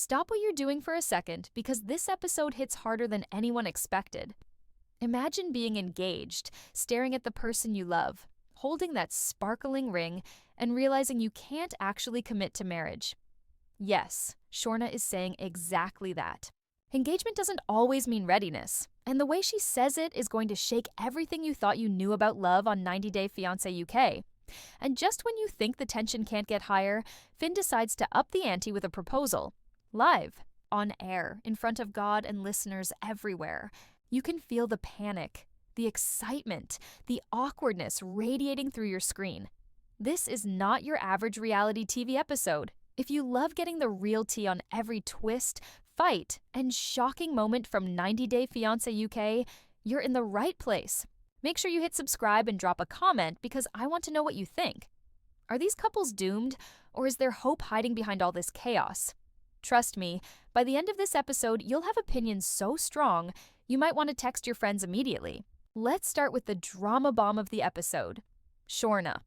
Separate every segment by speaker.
Speaker 1: Stop what you're doing for a second because this episode hits harder than anyone expected. Imagine being engaged, staring at the person you love, holding that sparkling ring, and realizing you can't actually commit to marriage. Yes, Shorna is saying exactly that. Engagement doesn't always mean readiness, and the way she says it is going to shake everything you thought you knew about love on 90 Day Fiance UK. And just when you think the tension can't get higher, Finn decides to up the ante with a proposal. Live, on air, in front of God and listeners everywhere. You can feel the panic, the excitement, the awkwardness radiating through your screen. This is not your average reality TV episode. If you love getting the real tea on every twist, fight, and shocking moment from 90 Day Fiance UK, you're in the right place. Make sure you hit subscribe and drop a comment because I want to know what you think. Are these couples doomed, or is there hope hiding behind all this chaos? Trust me, by the end of this episode, you'll have opinions so strong, you might want to text your friends immediately. Let's start with the drama bomb of the episode. Shorna.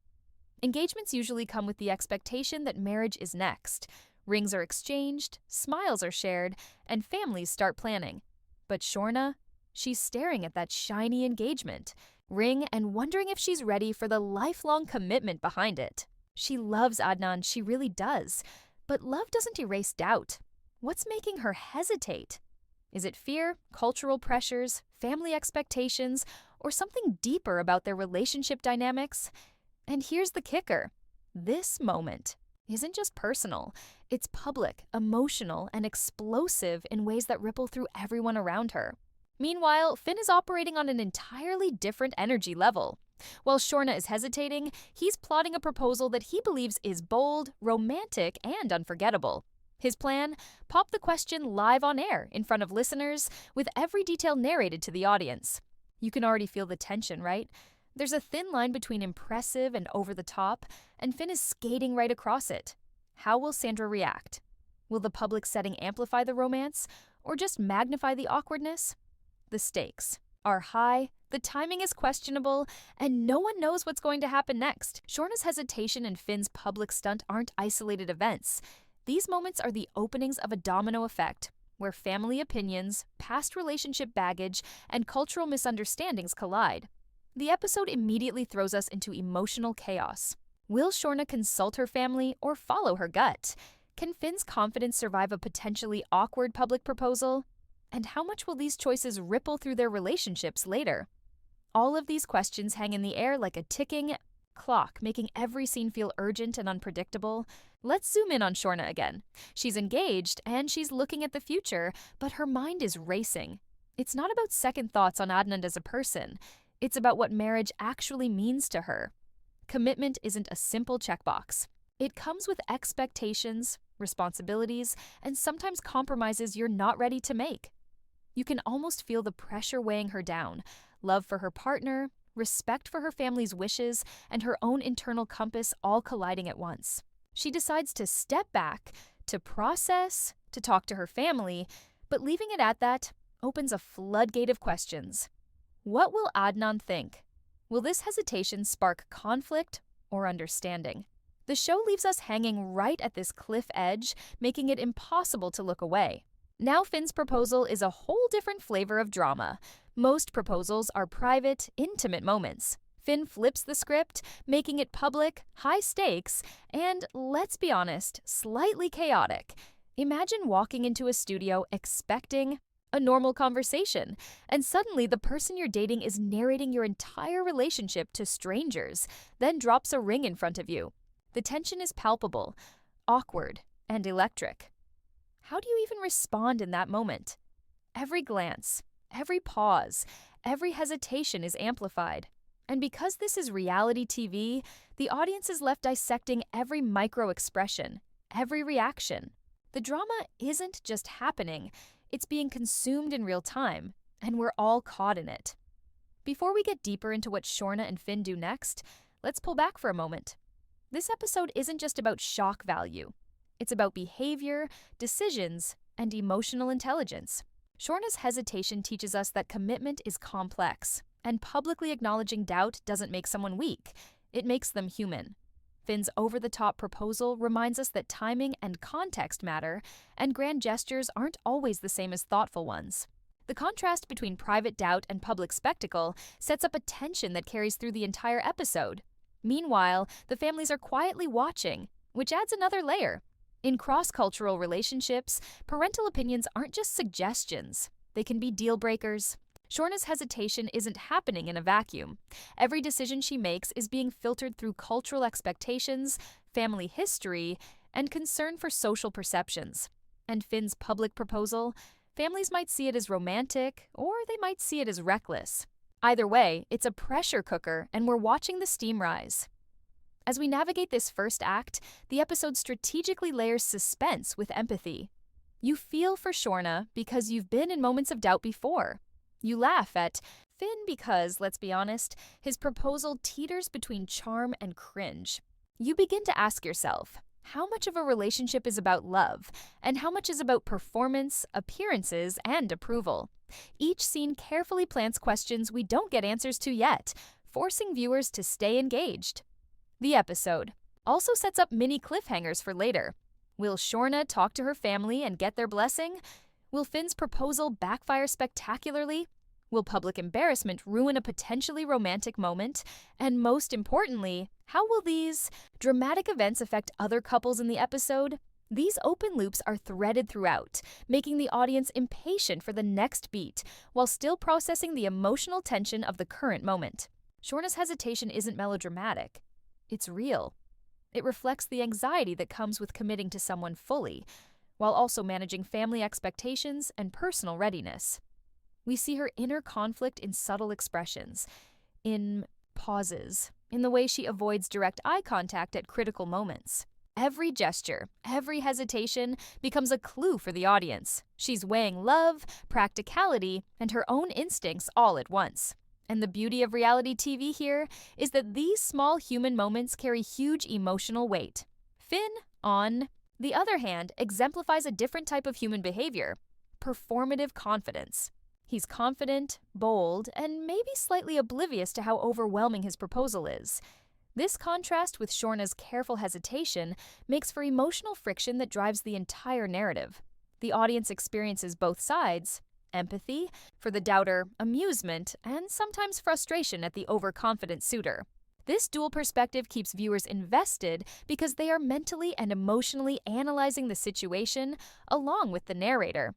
Speaker 1: Engagements usually come with the expectation that marriage is next. Rings are exchanged, smiles are shared, and families start planning. But Shorna, she's staring at that shiny engagement ring and wondering if she's ready for the lifelong commitment behind it. She loves Adnand, she really does. But love doesn't erase doubt. What's making her hesitate? Is it fear, cultural pressures, family expectations, or something deeper about their relationship dynamics? And here's the kicker. This moment isn't just personal. It's public, emotional, and explosive in ways that ripple through everyone around her. Meanwhile, Finn is operating on an entirely different energy level. While Shorna is hesitating, he's plotting a proposal that he believes is bold, romantic, and unforgettable. His plan? Pop the question live on air in front of listeners, with every detail narrated to the audience. You can already feel the tension, right? There's a thin line between impressive and over the top, and Finn is skating right across it. How will Sandra react? Will the public setting amplify the romance, or just magnify the awkwardness? The stakes are high, the timing is questionable, and no one knows what's going to happen next. Shorna's hesitation and Finn's public stunt aren't isolated events. These moments are the openings of a domino effect, where family opinions, past relationship baggage, and cultural misunderstandings collide. The episode immediately throws us into emotional chaos. Will Shorna consult her family or follow her gut? Can Finn's confidence survive a potentially awkward public proposal? And how much will these choices ripple through their relationships later? All of these questions hang in the air like a ticking clock, making every scene feel urgent and unpredictable. Let's zoom in on Shorna again. She's engaged and she's looking at the future, but her mind is racing. It's not about second thoughts on Adnand as a person. It's about what marriage actually means to her. Commitment isn't a simple checkbox. It comes with expectations, responsibilities, and sometimes compromises you're not ready to make. You can almost feel the pressure weighing her down. Love for her partner, respect for her family's wishes, and her own internal compass all colliding at once. She decides to step back, to process, to talk to her family, but leaving it at that opens a floodgate of questions. What will Adnand think? Will this hesitation spark conflict or understanding? The show leaves us hanging right at this cliff edge, making it impossible to look away. Now Finn's proposal is a whole different flavor of drama. Most proposals are private, intimate moments. Finn flips the script, making it public, high stakes, and, let's be honest, slightly chaotic. Imagine walking into a studio expecting a normal conversation, and suddenly the person you're dating is narrating your entire relationship to strangers, then drops a ring in front of you. The tension is palpable, awkward, and electric. How do you even respond in that moment? Every glance, every pause, every hesitation is amplified. And because this is reality TV, the audience is left dissecting every micro-expression, every reaction. The drama isn't just happening, it's being consumed in real time, and we're all caught in it. Before we get deeper into what Shorna and Finn do next, let's pull back for a moment. This episode isn't just about shock value. It's about behavior, decisions, and emotional intelligence. Shorna's hesitation teaches us that commitment is complex, and publicly acknowledging doubt doesn't make someone weak. It makes them human. Finn's over-the-top proposal reminds us that timing and context matter, and grand gestures aren't always the same as thoughtful ones. The contrast between private doubt and public spectacle sets up a tension that carries through the entire episode. Meanwhile, the families are quietly watching, which adds another layer. In cross-cultural relationships, parental opinions aren't just suggestions. They can be deal breakers. Shorna's hesitation isn't happening in a vacuum. Every decision she makes is being filtered through cultural expectations, family history, and concern for social perceptions. And Finn's public proposal, families might see it as romantic, or they might see it as reckless. Either way, it's a pressure cooker, and we're watching the steam rise. As we navigate this first act, the episode strategically layers suspense with empathy. You feel for Shorna because you've been in moments of doubt before. You laugh at Finn because, let's be honest, his proposal teeters between charm and cringe. You begin to ask yourself, how much of a relationship is about love, and how much is about performance, appearances, and approval? Each scene carefully plants questions we don't get answers to yet, forcing viewers to stay engaged. The episode also sets up mini cliffhangers for later. Will Shorna talk to her family and get their blessing? Will Finn's proposal backfire spectacularly? Will public embarrassment ruin a potentially romantic moment? And most importantly, how will these dramatic events affect other couples in the episode? These open loops are threaded throughout, making the audience impatient for the next beat, while still processing the emotional tension of the current moment. Shorna's hesitation isn't melodramatic. It's real. It reflects the anxiety that comes with committing to someone fully, while also managing family expectations and personal readiness. We see her inner conflict in subtle expressions, in pauses, in the way she avoids direct eye contact at critical moments. Every gesture, every hesitation becomes a clue for the audience. She's weighing love, practicality, and her own instincts all at once. And the beauty of reality TV here is that these small human moments carry huge emotional weight. Finn, on the other hand, exemplifies a different type of human behavior: performative confidence. He's confident, bold, and maybe slightly oblivious to how overwhelming his proposal is. This contrast with Shorna's careful hesitation makes for emotional friction that drives the entire narrative. The audience experiences both sides: empathy for the doubter, amusement, and sometimes frustration at the overconfident suitor. This dual perspective keeps viewers invested because they are mentally and emotionally analyzing the situation along with the narrator.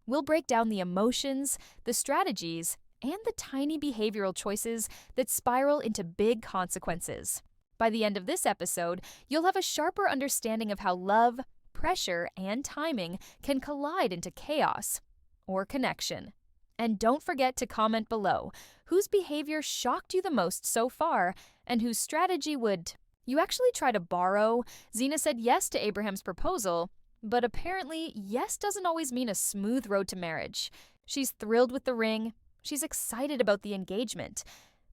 Speaker 1: We'll break down the emotions, the strategies, and the tiny behavioral choices that spiral into big consequences. By the end of this episode, you'll have a sharper understanding of how love, pressure, and timing can collide into chaos or connection. And don't forget to comment below whose behavior shocked you the most so far and whose strategy would you actually try to borrow. Xena said yes to Abraham's proposal, but apparently yes doesn't always mean a smooth road to marriage. She's thrilled with the ring, she's excited about the engagement,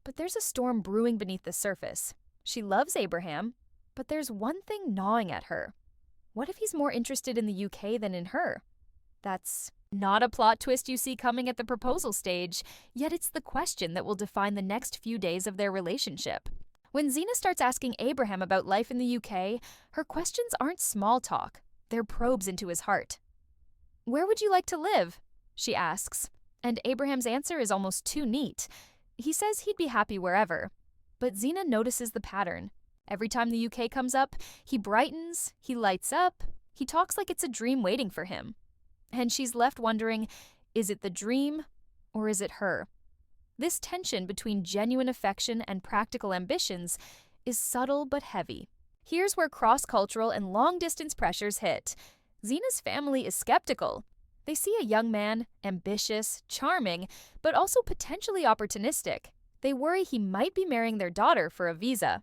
Speaker 1: but there's a storm brewing beneath the surface. She loves Abraham, but there's one thing gnawing at her. What if he's more interested in the UK than in her? That's not a plot twist you see coming at the proposal stage, yet it's the question that will define the next few days of their relationship. When Xena starts asking Abraham about life in the UK, her questions aren't small talk. They're probes into his heart. "Where would you like to live?" she asks, and Abraham's answer is almost too neat. He says he'd be happy wherever, but Xena notices the pattern. Every time the UK comes up, he brightens, he lights up, he talks like it's a dream waiting for him. And she's left wondering, is it the dream or is it her? This tension between genuine affection and practical ambitions is subtle but heavy. Here's where cross-cultural and long-distance pressures hit. Xena's family is skeptical. They see a young man, ambitious, charming, but also potentially opportunistic. They worry he might be marrying their daughter for a visa.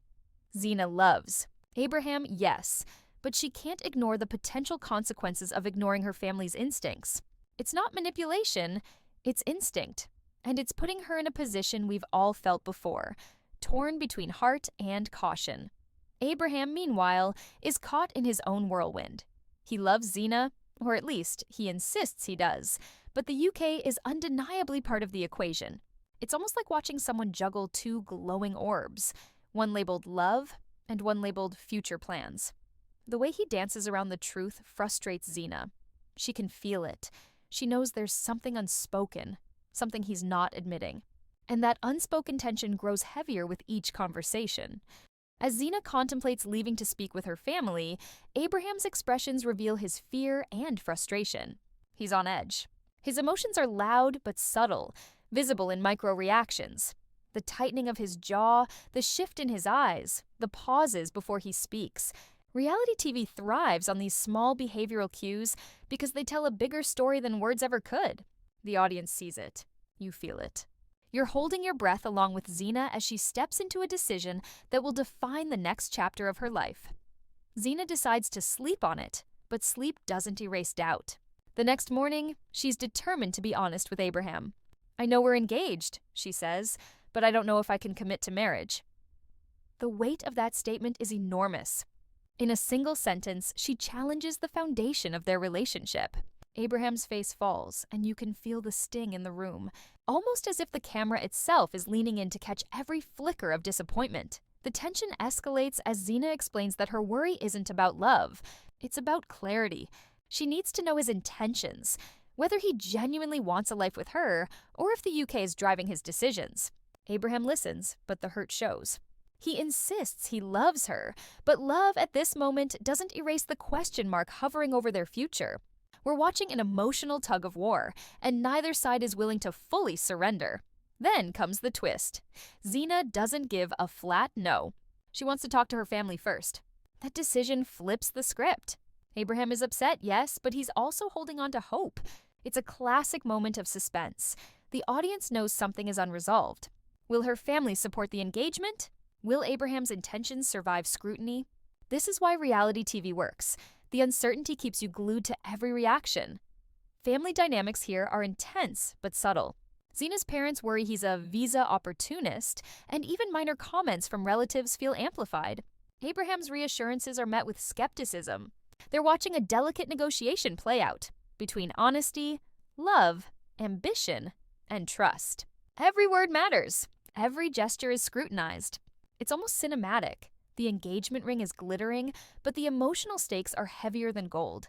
Speaker 1: Xena loves Abraham, yes, but she can't ignore the potential consequences of ignoring her family's instincts. It's not manipulation, it's instinct. And it's putting her in a position we've all felt before, torn between heart and caution. Abraham, meanwhile, is caught in his own whirlwind. He loves Xena, or at least he insists he does, but the UK is undeniably part of the equation. It's almost like watching someone juggle two glowing orbs, one labeled love and one labeled Future Plans. The way he dances around the truth frustrates Xena. She can feel it. She knows there's something unspoken, something he's not admitting. And that unspoken tension grows heavier with each conversation. As Xena contemplates leaving to speak with her family, Abraham's expressions reveal his fear and frustration. He's on edge. His emotions are loud but subtle, visible in micro-reactions. The tightening of his jaw, the shift in his eyes, the pauses before he speaks. Reality TV thrives on these small behavioral cues because they tell a bigger story than words ever could. The audience sees it. You feel it. You're holding your breath along with Xena as she steps into a decision that will define the next chapter of her life. Xena decides to sleep on it, but sleep doesn't erase doubt. The next morning, she's determined to be honest with Abraham. "I know we're engaged," she says, "but I don't know if I can commit to marriage." The weight of that statement is enormous. In a single sentence, she challenges the foundation of their relationship. Abraham's face falls, and you can feel the sting in the room, almost as if the camera itself is leaning in to catch every flicker of disappointment. The tension escalates as Xena explains that her worry isn't about love. It's about clarity. She needs to know his intentions, whether he genuinely wants a life with her, or if the UK is driving his decisions. Abraham listens, but the hurt shows. He insists he loves her, but love at this moment doesn't erase the question mark hovering over their future. We're watching an emotional tug of war, and neither side is willing to fully surrender. Then comes the twist. Xena doesn't give a flat no. She wants to talk to her family first. That decision flips the script. Abraham is upset, yes, but he's also holding on to hope. It's a classic moment of suspense. The audience knows something is unresolved. Will her family support the engagement? Will Abraham's intentions survive scrutiny? This is why reality TV works. The uncertainty keeps you glued to every reaction. Family dynamics here are intense but subtle. Xena's parents worry he's a visa opportunist, and even minor comments from relatives feel amplified. Abraham's reassurances are met with skepticism. They're watching a delicate negotiation play out between honesty, love, ambition, and trust. Every word matters. Every gesture is scrutinized. It's almost cinematic. The engagement ring is glittering, but the emotional stakes are heavier than gold.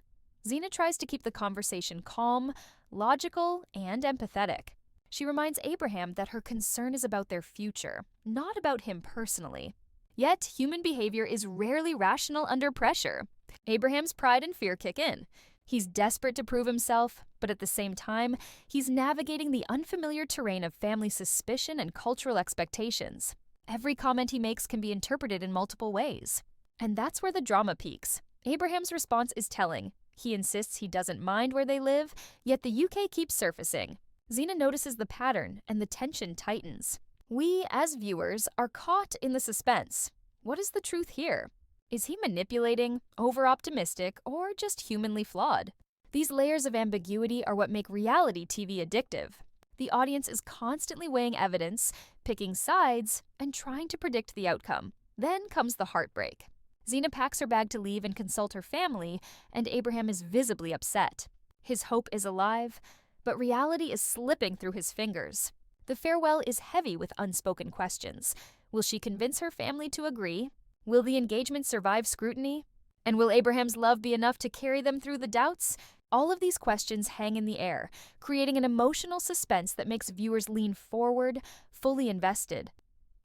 Speaker 1: Xena tries to keep the conversation calm, logical, and empathetic. She reminds Abraham that her concern is about their future, not about him personally. Yet, human behavior is rarely rational under pressure. Abraham's pride and fear kick in. He's desperate to prove himself, but at the same time, he's navigating the unfamiliar terrain of family suspicion and cultural expectations. Every comment he makes can be interpreted in multiple ways. And that's where the drama peaks. Abraham's response is telling. He insists he doesn't mind where they live, yet the UK keeps surfacing. Xena notices the pattern, and the tension tightens. We, as viewers, are caught in the suspense. What is the truth here? Is he manipulating, over-optimistic, or just humanly flawed? These layers of ambiguity are what make reality TV addictive. The audience is constantly weighing evidence, picking sides, and trying to predict the outcome. Then comes the heartbreak. Xena packs her bag to leave and consult her family, and Abraham is visibly upset. His hope is alive, but reality is slipping through his fingers. The farewell is heavy with unspoken questions. Will she convince her family to agree? Will the engagement survive scrutiny? And will Abraham's love be enough to carry them through the doubts? All of these questions hang in the air, creating an emotional suspense that makes viewers lean forward, fully invested.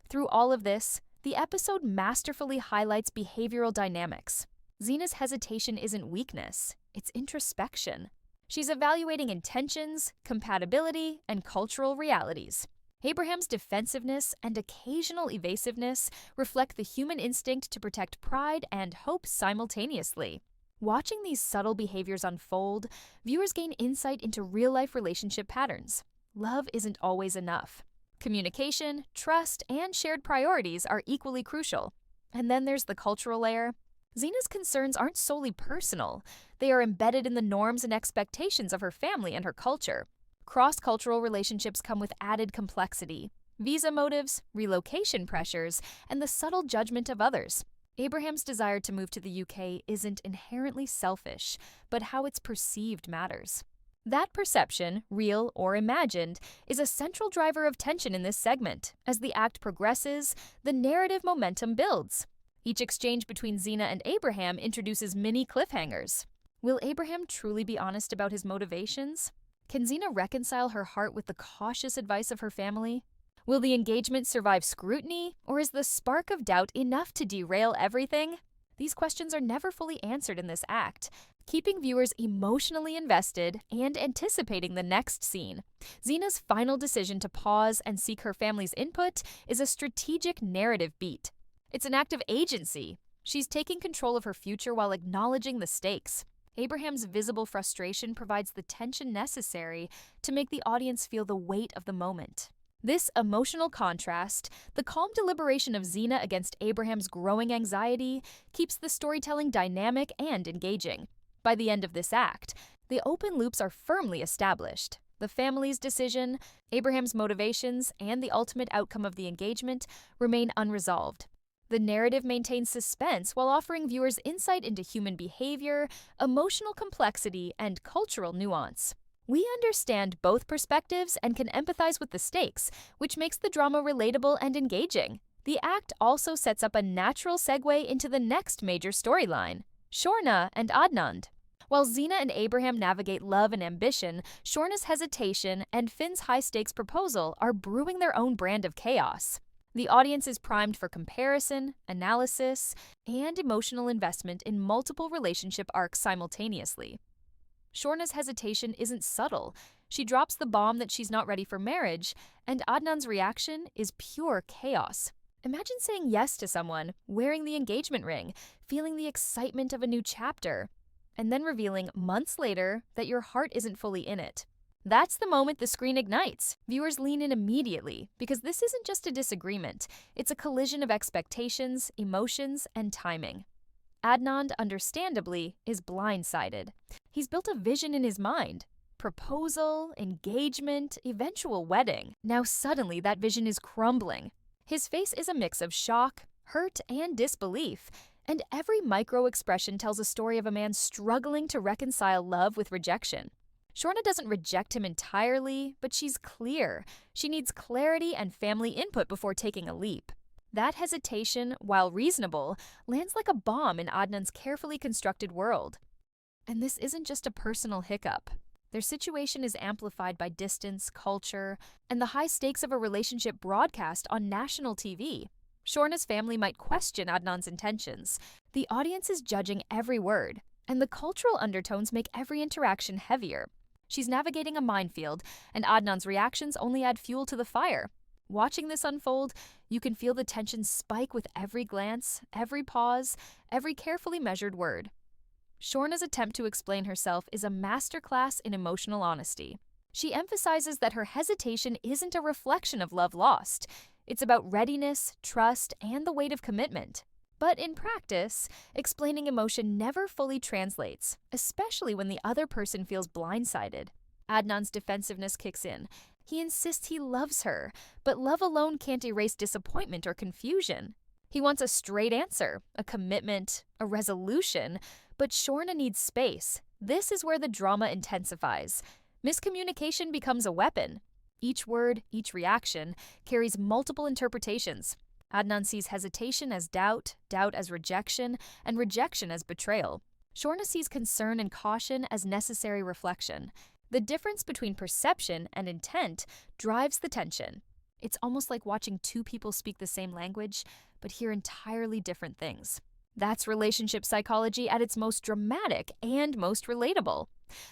Speaker 1: Through all of this, the episode masterfully highlights behavioral dynamics. Xena's hesitation isn't weakness, it's introspection. She's evaluating intentions, compatibility, and cultural realities. Abraham's defensiveness and occasional evasiveness reflect the human instinct to protect pride and hope simultaneously. Watching these subtle behaviors unfold, viewers gain insight into real-life relationship patterns. Love isn't always enough. Communication, trust, and shared priorities are equally crucial. And then there's the cultural layer. Xena's concerns aren't solely personal. They are embedded in the norms and expectations of her family and her culture. Cross-cultural relationships come with added complexity. Visa motives, relocation pressures, and the subtle judgment of others. Abraham's desire to move to the UK isn't inherently selfish, but how it's perceived matters. That perception, real or imagined, is a central driver of tension in this segment. As the act progresses, the narrative momentum builds. Each exchange between Xena and Abraham introduces mini cliffhangers. Will Abraham truly be honest about his motivations? Can Xena reconcile her heart with the cautious advice of her family? Will the engagement survive scrutiny, or is the spark of doubt enough to derail everything? These questions are never fully answered in this act, keeping viewers emotionally invested and anticipating the next scene. Xena's final decision to pause and seek her family's input is a strategic narrative beat. It's an act of agency. She's taking control of her future while acknowledging the stakes. Abraham's visible frustration provides the tension necessary to make the audience feel the weight of the moment. This emotional contrast, the calm deliberation of Xena against Abraham's growing anxiety, keeps the storytelling dynamic and engaging. By the end of this act, the open loops are firmly established. The family's decision, Abraham's motivations, and the ultimate outcome of the engagement remain unresolved. The narrative maintains suspense while offering viewers insight into human behavior, emotional complexity, and cultural nuance. We understand both perspectives and can empathize with the stakes, which makes the drama relatable and engaging. The act also sets up a natural segue into the next major storyline, Shorna and Adnand. While Xena and Abraham navigate love and ambition, Shorna's hesitation and Finn's high-stakes proposal are brewing their own brand of chaos. The audience is primed for comparison, analysis, and emotional investment in multiple relationship arcs simultaneously. Shorna's hesitation isn't subtle. She drops the bomb that she's not ready for marriage, and Adnan's reaction is pure chaos. Imagine saying yes to someone, wearing the engagement ring, feeling the excitement of a new chapter, and then revealing months later that your heart isn't fully in it. That's the moment the screen ignites. Viewers lean in immediately, because this isn't just a disagreement. It's a collision of expectations, emotions, and timing. Adnand, understandably, is blindsided. He's built a vision in his mind. Proposal, engagement, eventual wedding. Now suddenly that vision is crumbling. His face is a mix of shock, hurt, and disbelief, and every micro-expression tells a story of a man struggling to reconcile love with rejection. Shorna doesn't reject him entirely, but she's clear. She needs clarity and family input before taking a leap. That hesitation, while reasonable, lands like a bomb in Adnan's carefully constructed world. And this isn't just a personal hiccup. Their situation is amplified by distance, culture, and the high stakes of a relationship broadcast on national TV. Shorna's family might question Adnan's intentions. The audience is judging every word, and the cultural undertones make every interaction heavier. She's navigating a minefield, and Adnan's reactions only add fuel to the fire. Watching this unfold, you can feel the tension spike with every glance, every pause, every carefully measured word. Shorna's attempt to explain herself is a masterclass in emotional honesty. She emphasizes that her hesitation isn't a reflection of love lost. It's about readiness, trust, and the weight of commitment. But in practice, explaining emotion never fully translates, especially when the other person feels blindsided. Adnan's defensiveness kicks in. He insists he loves her, but love alone can't erase disappointment or confusion. He wants a straight answer, a commitment, a resolution, but Shorna needs space. This is where the drama intensifies. Miscommunication becomes a weapon. Each word, each reaction, carries multiple interpretations. Adnand sees hesitation as doubt, doubt as rejection, and rejection as betrayal. Shorna sees concern and caution as necessary reflection. The difference between perception and intent drives the tension. It's almost like watching two people speak the same language, but hear entirely different things. That's relationship psychology at its most dramatic and most relatable.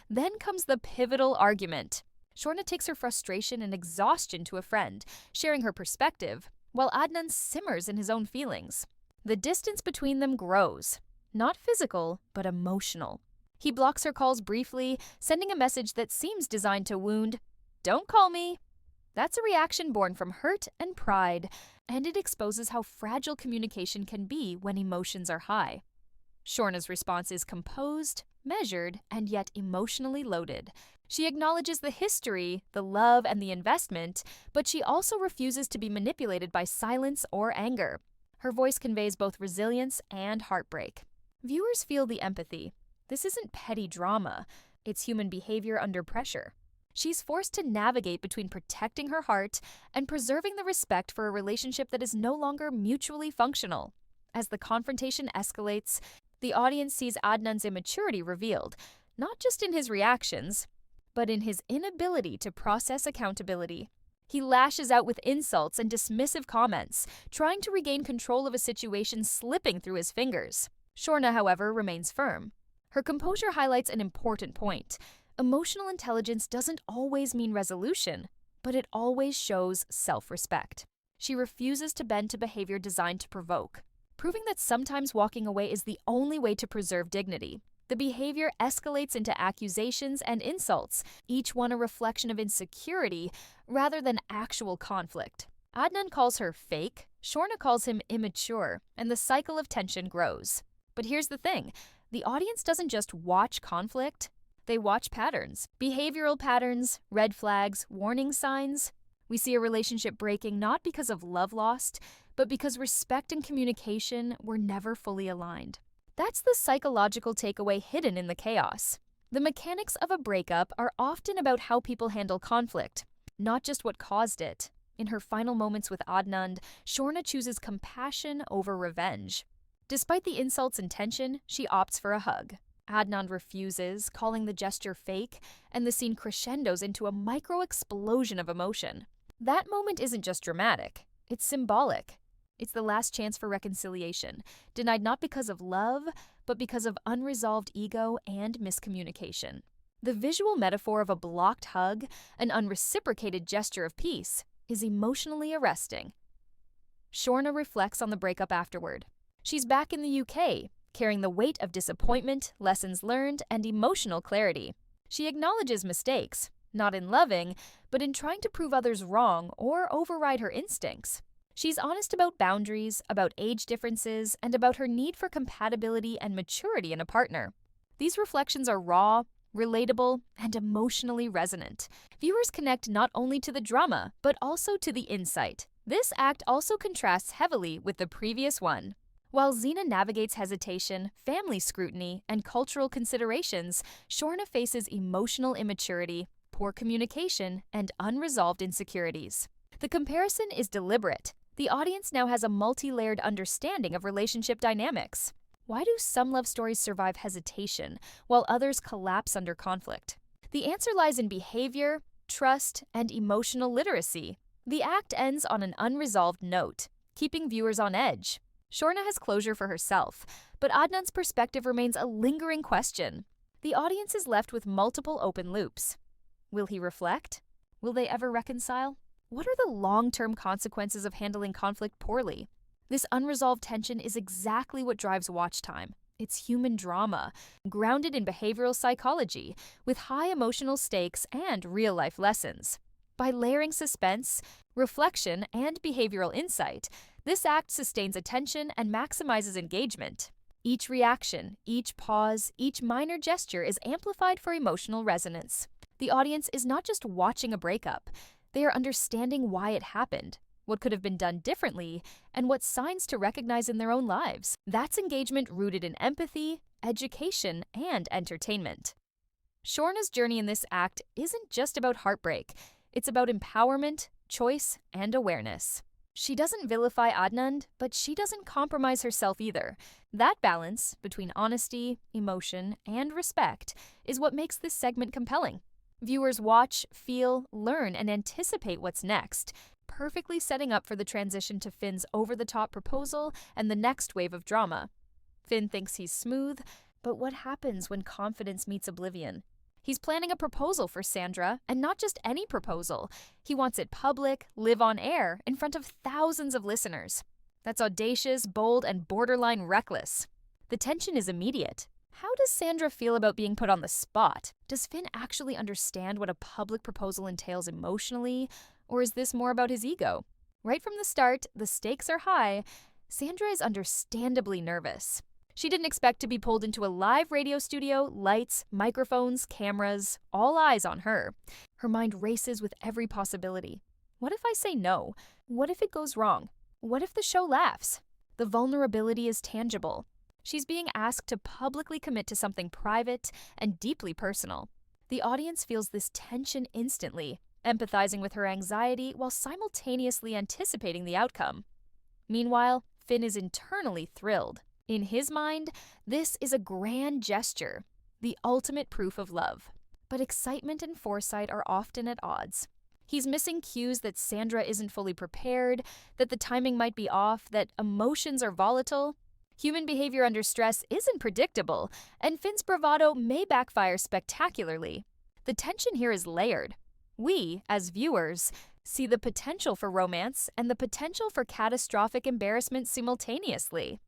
Speaker 1: Then comes the pivotal argument. Shorna takes her frustration and exhaustion to a friend, sharing her perspective, while Adnand simmers in his own feelings. The distance between them grows. Not physical, but emotional. He blocks her calls briefly, sending a message that seems designed to wound. "Don't call me." That's a reaction born from hurt and pride, and it exposes how fragile communication can be when emotions are high. Shorna's response is composed, measured, and yet emotionally loaded. She acknowledges the history, the love, and the investment, but she also refuses to be manipulated by silence or anger. Her voice conveys both resilience and heartbreak. Viewers feel the empathy. This isn't petty drama. It's human behavior under pressure. She's forced to navigate between protecting her heart and preserving the respect for a relationship that is no longer mutually functional. As the confrontation escalates, the audience sees Adnan's immaturity revealed, not just in his reactions, but in his inability to process accountability. He lashes out with insults and dismissive comments, trying to regain control of a situation slipping through his fingers. Shorna, however, remains firm. Her composure highlights an important point. Emotional intelligence doesn't always mean resolution, but it always shows self-respect. She refuses to bend to behavior designed to provoke, proving that sometimes walking away is the only way to preserve dignity. The behavior escalates into accusations and insults, each one a reflection of insecurity rather than actual conflict. Adnand calls her fake, Shorna calls him immature, and the cycle of tension grows. But here's the thing, the audience doesn't just watch conflict, they watch patterns. Behavioral patterns, red flags, warning signs. We see a relationship breaking not because of love lost, but because respect and communication were never fully aligned. That's the psychological takeaway hidden in the chaos. The mechanics of a breakup are often about how people handle conflict, not just what caused it. In her final moments with Adnand, Shorna chooses compassion over revenge. Despite the insults and tension, she opts for a hug. Adnand refuses, calling the gesture fake, and the scene crescendos into a micro-explosion of emotion. That moment isn't just dramatic, it's symbolic. It's the last chance for reconciliation, denied not because of love, but because of unresolved ego and miscommunication. The visual metaphor of a blocked hug, an unreciprocated gesture of peace, is emotionally arresting. Shorna reflects on the breakup afterward. She's back in the UK, carrying the weight of disappointment, lessons learned, and emotional clarity. She acknowledges mistakes, not in loving, but in trying to prove others wrong or override her instincts. She's honest about boundaries, about age differences, and about her need for compatibility and maturity in a partner. These reflections are raw, relatable, and emotionally resonant. Viewers connect not only to the drama, but also to the insight. This act also contrasts heavily with the previous one. While Xena navigates hesitation, family scrutiny, and cultural considerations, Shorna faces emotional immaturity, poor communication, and unresolved insecurities. The comparison is deliberate. The audience now has a multi-layered understanding of relationship dynamics. Why do some love stories survive hesitation, while others collapse under conflict? The answer lies in behavior, trust, and emotional literacy. The act ends on an unresolved note, keeping viewers on edge. Shorna has closure for herself, but Adnan's perspective remains a lingering question. The audience is left with multiple open loops. Will he reflect? Will they ever reconcile? What are the long-term consequences of handling conflict poorly? This unresolved tension is exactly what drives watch time. It's human drama, grounded in behavioral psychology, with high emotional stakes and real-life lessons. By layering suspense, reflection, and behavioral insight, this act sustains attention and maximizes engagement. Each reaction, each pause, each minor gesture is amplified for emotional resonance. The audience is not just watching a breakup, they are understanding why it happened, what could have been done differently, and what signs to recognize in their own lives. That's engagement rooted in empathy, education, and entertainment. Shorna's journey in this act isn't just about heartbreak, it's about empowerment, choice, and awareness. She doesn't vilify Adnand, but she doesn't compromise herself either. That balance between honesty, emotion, and respect is what makes this segment compelling. Viewers watch, feel, learn, and anticipate what's next, perfectly setting up for the transition to Finn's over-the-top proposal and the next wave of drama. Finn thinks he's smooth, but what happens when confidence meets oblivion? He's planning a proposal for Sandra, and not just any proposal. He wants it public, live on air, in front of thousands of listeners. That's audacious, bold, and borderline reckless. The tension is immediate. How does Sandra feel about being put on the spot? Does Finn actually understand what a public proposal entails emotionally, or is this more about his ego? Right from the start, the stakes are high. Sandra is understandably nervous. She didn't expect to be pulled into a live radio studio, lights, microphones, cameras, all eyes on her. Her mind races with every possibility. What if I say no? What if it goes wrong? What if the show laughs? The vulnerability is tangible. She's being asked to publicly commit to something private and deeply personal. The audience feels this tension instantly, empathizing with her anxiety while simultaneously anticipating the outcome. Meanwhile, Finn is internally thrilled. In his mind, this is a grand gesture, the ultimate proof of love. But excitement and foresight are often at odds. He's missing cues that Sandra isn't fully prepared, that the timing might be off, that emotions are volatile. Human behavior under stress isn't predictable, and Finn's bravado may backfire spectacularly. The tension here is layered. We, as viewers, see the potential for romance and the potential for catastrophic embarrassment simultaneously.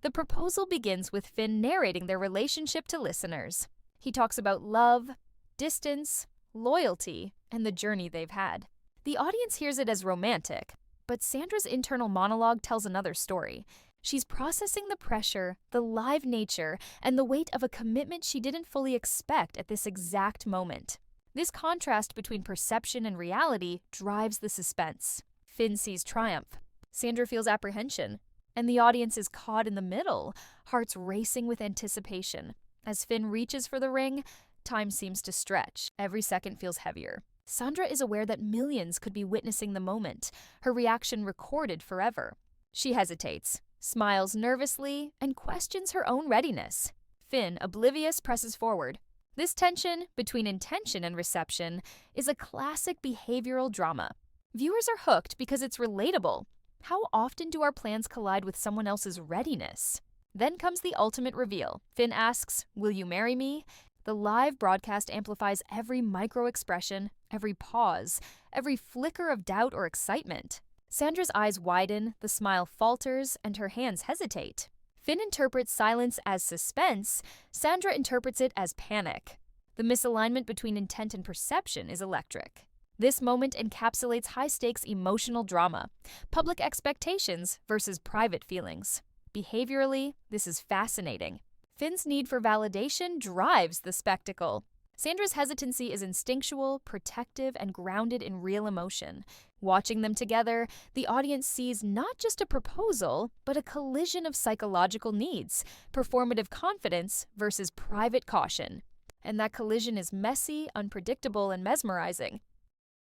Speaker 1: The proposal begins with Finn narrating their relationship to listeners. He talks about love, distance, loyalty, and the journey they've had. The audience hears it as romantic, but Sandra's internal monologue tells another story. She's processing the pressure, the live nature, and the weight of a commitment she didn't fully expect at this exact moment. This contrast between perception and reality drives the suspense. Finn sees triumph. Sandra feels apprehension. And the audience is caught in the middle, hearts racing with anticipation. As Finn reaches for the ring, time seems to stretch. Every second feels heavier. Sandra is aware that millions could be witnessing the moment, her reaction recorded forever. She hesitates, smiles nervously, and questions her own readiness. Finn, oblivious, presses forward. This tension between intention and reception is a classic behavioral drama. Viewers are hooked because it's relatable. How often do our plans collide with someone else's readiness? Then comes the ultimate reveal. Finn asks, "Will you marry me?" The live broadcast amplifies every micro-expression, every pause, every flicker of doubt or excitement. Sandra's eyes widen, the smile falters, and her hands hesitate. Finn interprets silence as suspense, Sandra interprets it as panic. The misalignment between intent and perception is electric. This moment encapsulates high-stakes emotional drama, public expectations versus private feelings. Behaviorally, this is fascinating. Finn's need for validation drives the spectacle. Sandra's hesitancy is instinctual, protective, and grounded in real emotion. Watching them together, the audience sees not just a proposal, but a collision of psychological needs, performative confidence versus private caution. And that collision is messy, unpredictable, and mesmerizing.